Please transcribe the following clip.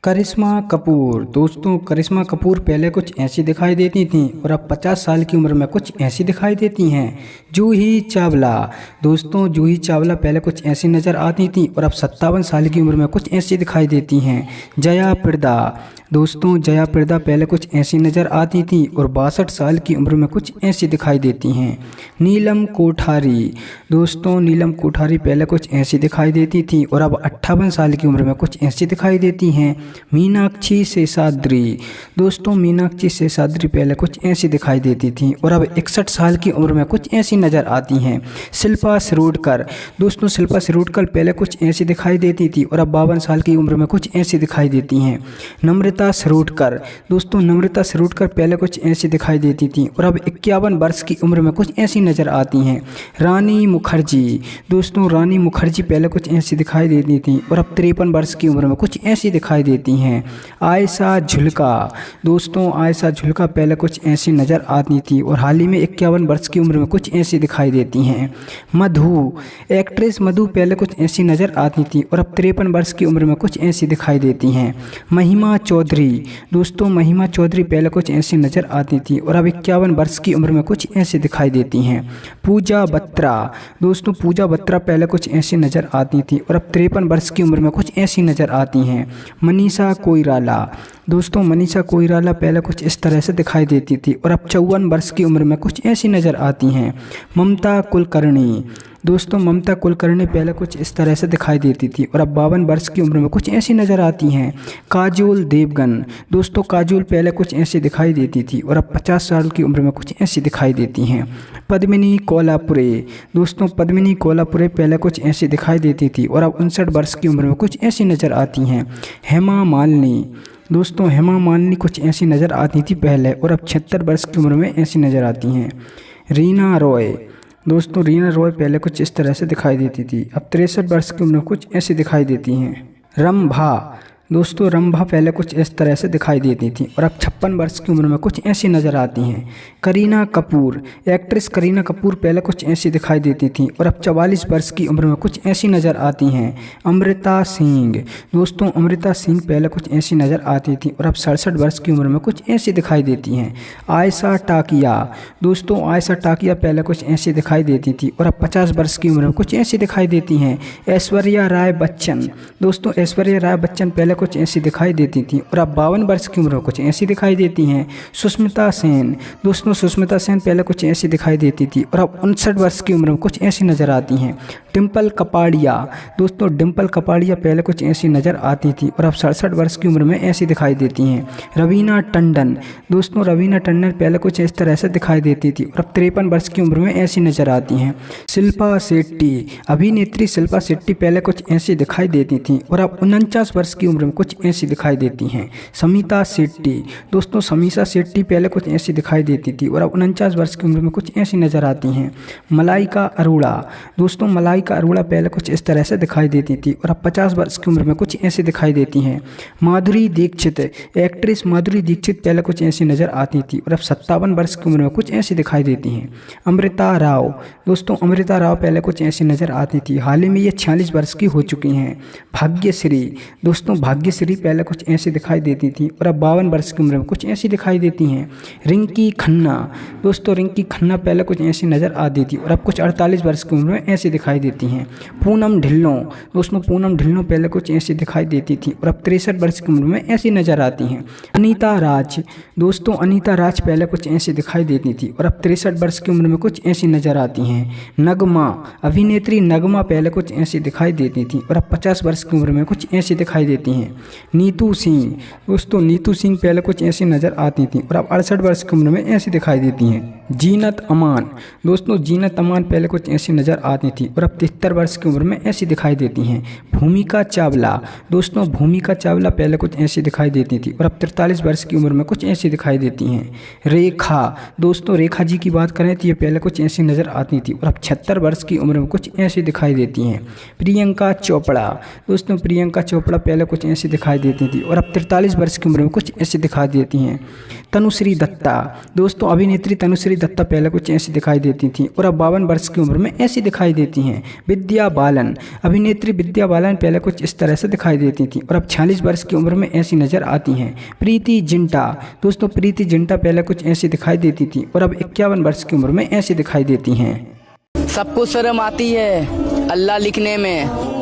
करिश्मा कपूर। दोस्तों करिश्मा कपूर पहले कुछ ऐसी दिखाई देती थी और अब 50 साल की उम्र में कुछ ऐसी दिखाई देती हैं। जूही चावला। दोस्तों जूही चावला पहले कुछ ऐसी नज़र आती थी और अब 57 साल की उम्र में कुछ ऐसी दिखाई देती हैं। जया प्रदा। दोस्तों जया प्रदा पहले कुछ ऐसी नज़र आती थी और 62 साल की उम्र में कुछ ऐसी दिखाई देती हैं। नीलम कोठारी। दोस्तों नीलम कोठारी पहले कुछ ऐसी दिखाई देती थी और अब 58 साल की उम्र में कुछ ऐसी दिखाई देती हैं। मीनाक्षी शेषाद्री। दोस्तों मीनाक्षी शेषाद्री पहले कुछ ऐसी दिखाई देती थी और अब 61 साल की उम्र में कुछ ऐसी नज़र आती हैं। शिल्पा शिरोडकर। दोस्तों शिल्पा शिरोडकर पहले कुछ ऐसी दिखाई देती थी और अब 52 साल की उम्र में कुछ ऐसी दिखाई देती हैं। नम्रता शिरोडकर। दोस्तों नम्रता शिरोडकर पहले कुछ ऐसी दिखाई देती थी और अब 51 वर्ष की उम्र में कुछ ऐसी नज़र आती हैं। रानी मुखर्जी। दोस्तों रानी मुखर्जी पहले कुछ ऐसी दिखाई देती थी और अब 53 वर्ष की उम्र में कुछ ऐसी दिखाई देती हैं। आयशा झुल्का। दोस्तों आयशा झुल्का पहले कुछ ऐसी नज़र आती थी और हाल ही में 51 वर्ष की उम्र में कुछ ऐसी दिखाई देती हैं। मधु। एक्ट्रेस मधु पहले कुछ ऐसी नज़र आती थी और अब 53 वर्ष की उम्र में कुछ ऐसी दिखाई देती हैं। महिमा चौधरी। दोस्तों महिमा चौधरी पहले कुछ ऐसी नज़र आती थी और अब 51 वर्ष की उम्र में कुछ ऐसी दिखाई देती हैं। पूजा बत्रा। दोस्तों पूजा बत्रा पहले कुछ ऐसी नज़र आती थी और अब 53 वर्ष की उम्र में कुछ ऐसी नज़र आती हैं। मनीषा कोइराला। दोस्तों मनीषा कोइराला पहले कुछ इस तरह से दिखाई देती थी और अब 54 वर्ष की उम्र में कुछ ऐसी नज़र आती हैं। ममता कुलकर्णी। दोस्तों ममता कुलकर्णी पहले कुछ इस तरह से दिखाई देती थी और अब 52 वर्ष की उम्र में कुछ ऐसी नज़र आती हैं। काजोल देवगन। दोस्तों काजोल पहले कुछ ऐसी दिखाई देती थी और अब 50 साल की उम्र में कुछ ऐसी दिखाई देती हैं। पद्मिनी कोल्हापुरे। दोस्तों पद्मिनी कोल्हापुरे पहले कुछ ऐसी दिखाई देती थी और अब 59 वर्ष की उम्र में कुछ ऐसी नज़र आती हैं। हेमा मालिनी। दोस्तों हेमा मालिनी कुछ ऐसी नज़र आती थी पहले और अब 76 वर्ष की उम्र में ऐसी नज़र आती हैं। रीना रॉय। दोस्तों रीना रॉय पहले कुछ इस तरह से दिखाई देती थी, अब 63 वर्ष की उम्र में कुछ ऐसी दिखाई देती हैं। रंभा। दोस्तों रंभा पहले कुछ इस तरह से दिखाई देती थी और अब 56 वर्ष की उम्र में कुछ ऐसी नज़र आती हैं। करीना कपूर। एक्ट्रेस करीना कपूर पहले कुछ ऐसी दिखाई देती थी और अब 44 वर्ष की उम्र में कुछ ऐसी नज़र आती हैं। अमृता सिंह। दोस्तों अमृता सिंह पहले कुछ ऐसी नज़र आती थी और अब 67 वर्ष की उम्र में कुछ ऐसी दिखाई देती हैं। आयशा टाकिया। दोस्तों आयशा टाकिया पहले कुछ ऐसी दिखाई देती थी और अब 50 वर्ष की उम्र में कुछ ऐसी दिखाई देती हैं। ऐश्वर्या राय बच्चन। दोस्तों ऐश्वर्या राय बच्चन पहले कुछ ऐसी दिखाई देती थी और अब 52 वर्ष की उम्र में कुछ ऐसी दिखाई देती हैं। सुष्मिता सेन। दोस्तों सुष्मिता सेन पहले कुछ ऐसी दिखाई देती थी और अब 59 वर्ष की उम्र में कुछ ऐसी नज़र आती हैं। डिम्पल कपाड़िया। दोस्तों डिम्पल कपाड़िया पहले कुछ ऐसी नज़र आती थी और अब 67 वर्ष की उम्र में ऐसी दिखाई देती हैं। रवीना टंडन। दोस्तों रवीना टंडन पहले कुछ इस तरह से दिखाई देती थी और अब 53 वर्ष की उम्र में ऐसी नज़र आती हैं। शिल्पा शेट्टी। अभिनेत्री शिल्पा शेट्टी पहले कुछ ऐसी दिखाई देती थी और अब 49 वर्ष की उम्र में कुछ ऐसी दिखाई देती हैं। समीता शेट्टी। दोस्तों समीसा शेट्टी पहले कुछ ऐसी दिखाई देती थी और अब 49 वर्ष की उम्र में कुछ ऐसी नज़र आती हैं। मलाइका अरोड़ा। दोस्तों मलाइका अरोड़ा पहले कुछ इस तरह से दिखाई देती थी और अब 50 वर्ष की उम्र में कुछ ऐसी दिखाई देती हैं। माधुरी दीक्षित। एक्ट्रेस माधुरी दीक्षित पहले कुछ ऐसी नज़र आती थी और अब 57 वर्ष की उम्र में कुछ ऐसी दिखाई देती हैं। अमृता राव। दोस्तों अमृता राव पहले कुछ ऐसी नज़र आती थी, हाल ही में ये 46 वर्ष की हो चुकी हैं। भाग्यश्री। दोस्तों भाग्यश्री पहले कुछ ऐसी दिखाई देती थी और अब 52 वर्ष की उम्र में कुछ ऐसी दिखाई देती हैं। रिंकी खन्ना। दोस्तों रिंकी खन्ना पहले कुछ ऐसी नज़र आती थी और अब कुछ 48 वर्ष की उम्र में ऐसी दिखाई देती हैं। पूनम ढिल्लों। दोस्तों पूनम ढिल्लों पहले कुछ ऐसी दिखाई देती थी और अब 63 वर्ष की उम्र में ऐसी नज़र आती हैं। अनीता राज। दोस्तों अनीता राज पहले कुछ ऐसी दिखाई देती थी और अब 63 वर्ष की उम्र में कुछ ऐसी नज़र आती हैं। नगमा। अभिनेत्री नगमा पहले कुछ ऐसी दिखाई देती थी और अब 50 वर्ष की उम्र में कुछ ऐसी दिखाई देती हैं। नीतू सिंह। दोस्तों नीतू सिंह पहले कुछ ऐसी नज़र आती थी और अब 68 वर्ष की उम्र में ऐसी दिखाई देती हैं। जीनत अमान। दोस्तों जीनत अमान पहले कुछ ऐसी नज़र आती थी और अब 73 वर्ष की उम्र में ऐसी दिखाई देती हैं। भूमिका चावला। दोस्तों भूमिका चावला पहले कुछ ऐसी दिखाई देती थी और अब 43 वर्ष की उम्र में कुछ ऐसी दिखाई देती हैं। रेखा। दोस्तों रेखा जी की बात करें तो ये पहले कुछ ऐसी नज़र आती थी और अब 76 वर्ष की उम्र में कुछ ऐसी दिखाई देती हैं। प्रियंका चोपड़ा। दोस्तों प्रियंका चोपड़ा पहले कुछ ऐसी दिखाई देती थी और अब 43 वर्ष की उम्र में कुछ ऐसी दिखाई देती हैं। तनुश्री दत्ता, दोस्तों अभिनेत्री तनुश्री दत्ता पहले कुछ ऐसी दिखाई देती थी और अब 52 वर्ष की उम्र में ऐसी दिखाई देती हैं। विद्या बालन, अभिनेत्री विद्या बालन पहले कुछ इस तरह से दिखाई देती थी और अब 46 वर्ष की उम्र में ऐसी नजर आती हैं। प्रीति जिंटा, दोस्तों प्रीति जिंटा पहले कुछ ऐसी दिखाई देती थी और अब 51 वर्ष की उम्र में ऐसी दिखाई देती हैं। सबको शर्म आती है अल्लाह लिखने में,